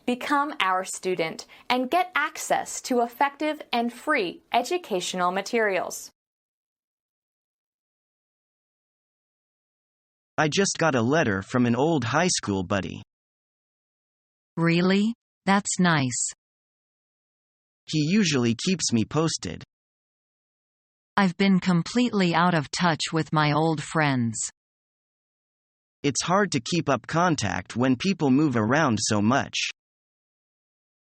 Become our student and get access to effective and free educational materials. I just got a letter from an old high school buddy. Really? That's nice. He usually keeps me posted. I've been completely out of touch with my old friends. It's hard to keep up contact when people move around so much.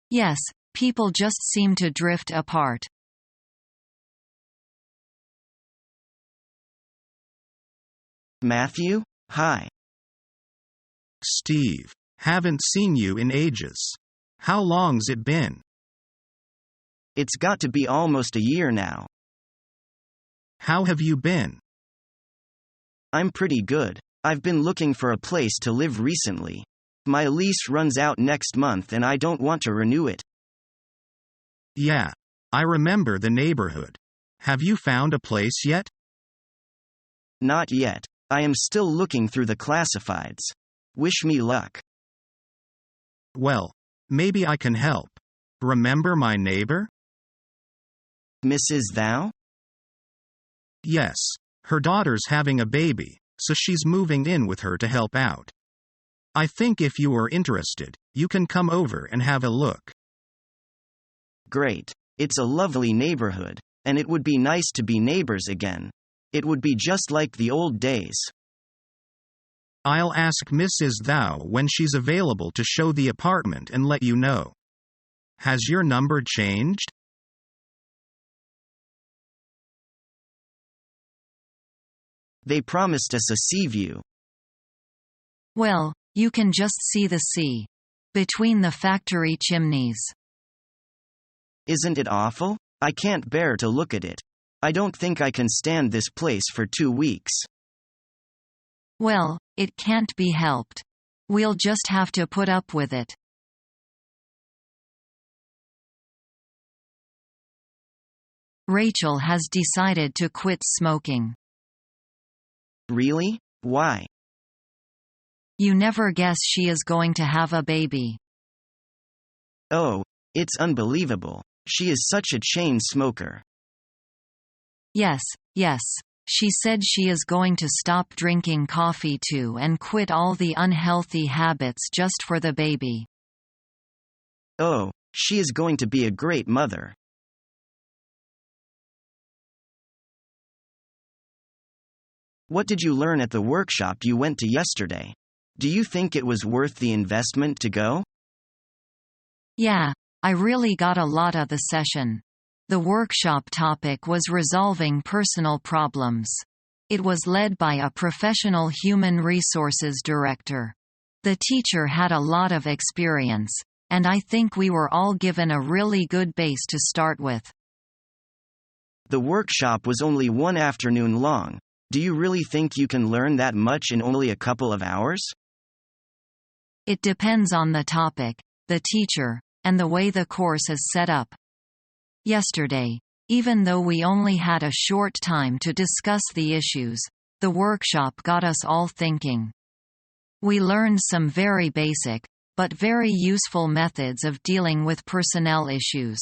Yes, people just seem to drift apart. Matthew? Hi. Steve, haven't seen you in ages. How long's it been? It's got to be almost a year now. How have you been? I'm pretty good. I've been looking for a place to live recently. My lease runs out next month and I don't want to renew it. Yeah, I remember the neighborhood. Have you found a place yet? Not yet. I am still looking through the classifieds. Wish me luck. Well, maybe I can help. Remember my neighbor? Mrs. Thou? Yes. Her daughter's having a baby, so she's moving in with her to help out. I think if you are interested, you can come over and have a look. Great. It's a lovely neighborhood, and it would be nice to be neighbors again. It would be just like the old days. I'll ask Mrs. Thou when she's available to show the apartment and let you know. Has your number changed? They promised us a sea view. Well, you can just see the sea. Between the factory chimneys. Isn't it awful? I can't bear to look at it. I don't think I can stand this place for 2 weeks. Well, it can't be helped. We'll just have to put up with it. Rachel has decided to quit smoking. Really? Why? You never guess she is going to have a baby. Oh, it's unbelievable. She is such a chain smoker. Yes, yes. She said she is going to stop drinking coffee too and quit all the unhealthy habits just for the baby. Oh, she is going to be a great mother. What did you learn at the workshop you went to yesterday? Do you think it was worth the investment to go? Yeah, I really got a lot of the session. The workshop topic was resolving personal problems. It was led by a professional human resources director. The teacher had a lot of experience, and I think we were all given a really good base to start with. The workshop was only 1 afternoon long. Do you really think you can learn that much in only a couple of hours? It depends on the topic, the teacher, and the way the course is set up. Yesterday, even though we only had a short time to discuss the issues, the workshop got us all thinking. We learned some very basic, but very useful methods of dealing with personnel issues.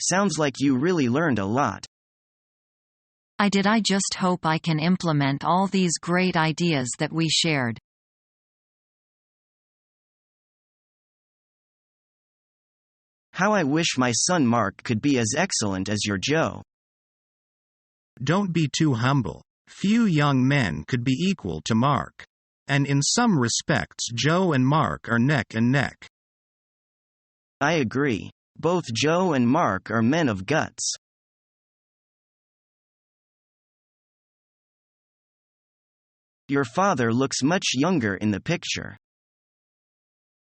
Sounds like you really learned a lot. I just hope I can implement all these great ideas that we shared. How I wish my son Mark could be as excellent as your Joe. Don't be too humble. Few young men could be equal to Mark. And in some respects Joe and Mark are neck and neck. I agree. Both Joe and Mark are men of guts. Your father looks much younger in the picture.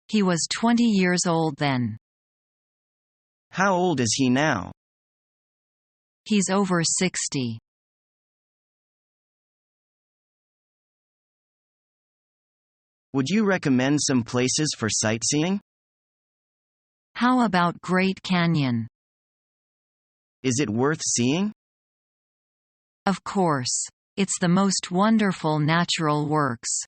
He was 20 years old then. How old is he now? He's over 60. Would you recommend some places for sightseeing? How about Great Canyon? Is it worth seeing? Of course. It's the most wonderful natural works.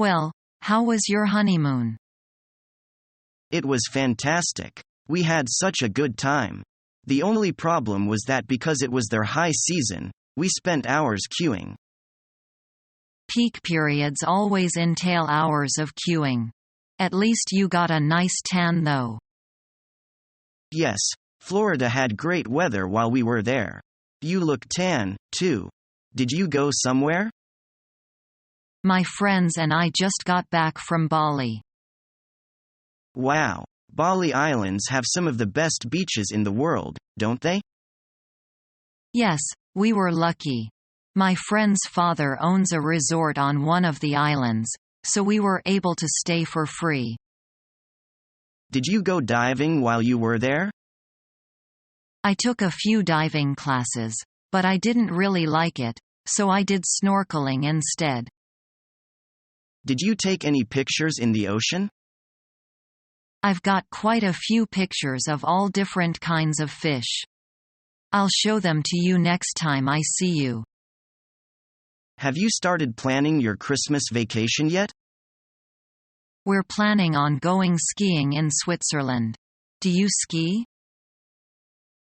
Well, how was your honeymoon? It was fantastic. We had such a good time. The only problem was that because it was their high season, we spent hours queuing. Peak periods always entail hours of queuing. At least you got a nice tan though. Yes, Florida had great weather while we were there. You look tan, too. Did you go somewhere? My friends and I just got back from Bali. Wow, Bali Islands have some of the best beaches in the world, don't they? Yes, we were lucky. My friend's father owns a resort on one of the islands, so we were able to stay for free. Did you go diving while you were there? I took a few diving classes, but I didn't really like it, so I did snorkeling instead. Did you take any pictures in the ocean? I've got quite a few pictures of all different kinds of fish. I'll show them to you next time I see you. Have you started planning your Christmas vacation yet? We're planning on going skiing in Switzerland. Do you ski?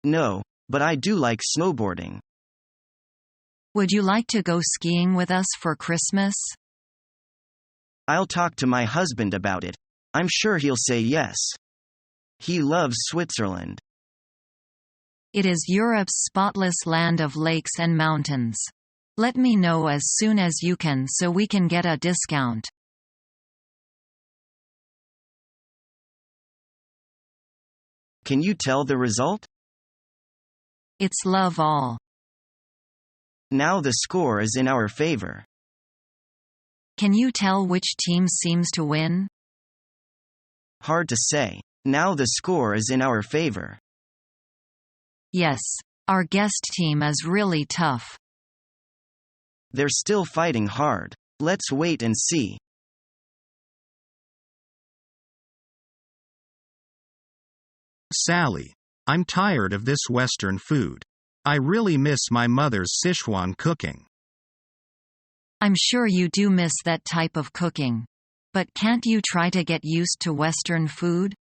No, but I do like snowboarding. Would you like to go skiing with us for Christmas? I'll talk to my husband about it. I'm sure he'll say yes. He loves Switzerland. It is Europe's spotless land of lakes and mountains. Let me know as soon as you can so we can get a discount. Can you tell the result? It's love all. Now the score is in our favor. Can you tell which team seems to win? Hard to say. Now the score is in our favor. Yes, our guest team is really tough. They're still fighting hard. Let's wait and see. Sally, I'm tired of this Western food. I really miss my mother's Sichuan cooking. I'm sure you do miss that type of cooking. But can't you try to get used to Western food?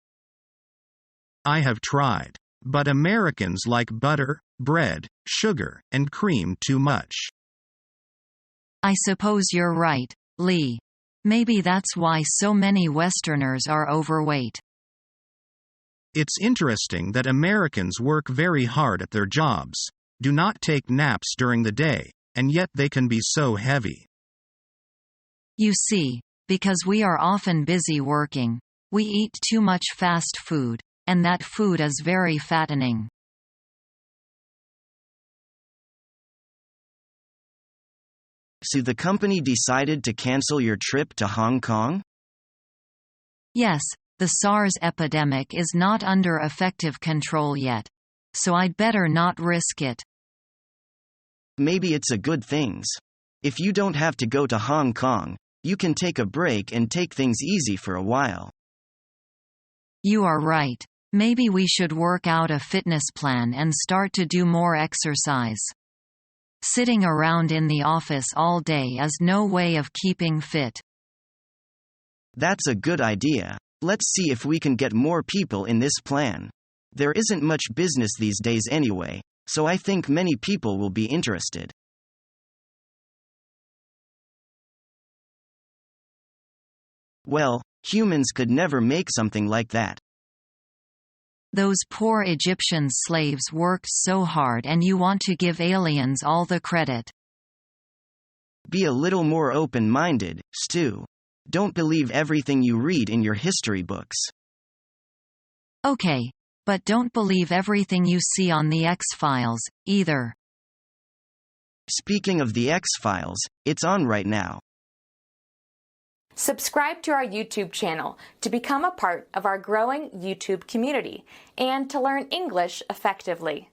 I have tried. But Americans like butter, bread, sugar, and cream too much. I suppose you're right, Lee. Maybe that's why so many Westerners are overweight. It's interesting that Americans work very hard at their jobs, do not take naps during the day, and yet they can be so heavy. You see, because we are often busy working, we eat too much fast food, and that food is very fattening. So the company decided to cancel your trip to Hong Kong? Yes, the SARS epidemic is not under effective control yet. So I'd better not risk it. Maybe it's a good thing. If you don't have to go to Hong Kong, you can take a break and take things easy for a while. You are right. Maybe we should work out a fitness plan and start to do more exercise. Sitting around in the office all day is no way of keeping fit. That's a good idea. Let's see if we can get more people in this plan. There isn't much business these days anyway, so I think many people will be interested. Well, humans could never make something like that. Those poor Egyptian slaves worked so hard, and you want to give aliens all the credit. Be a little more open-minded, Stu. Don't believe everything you read in your history books. Okay, but don't believe everything you see on the X-Files, either. Speaking of the X-Files, it's on right now. Subscribe to our YouTube channel to become a part of our growing YouTube community and to learn English effectively.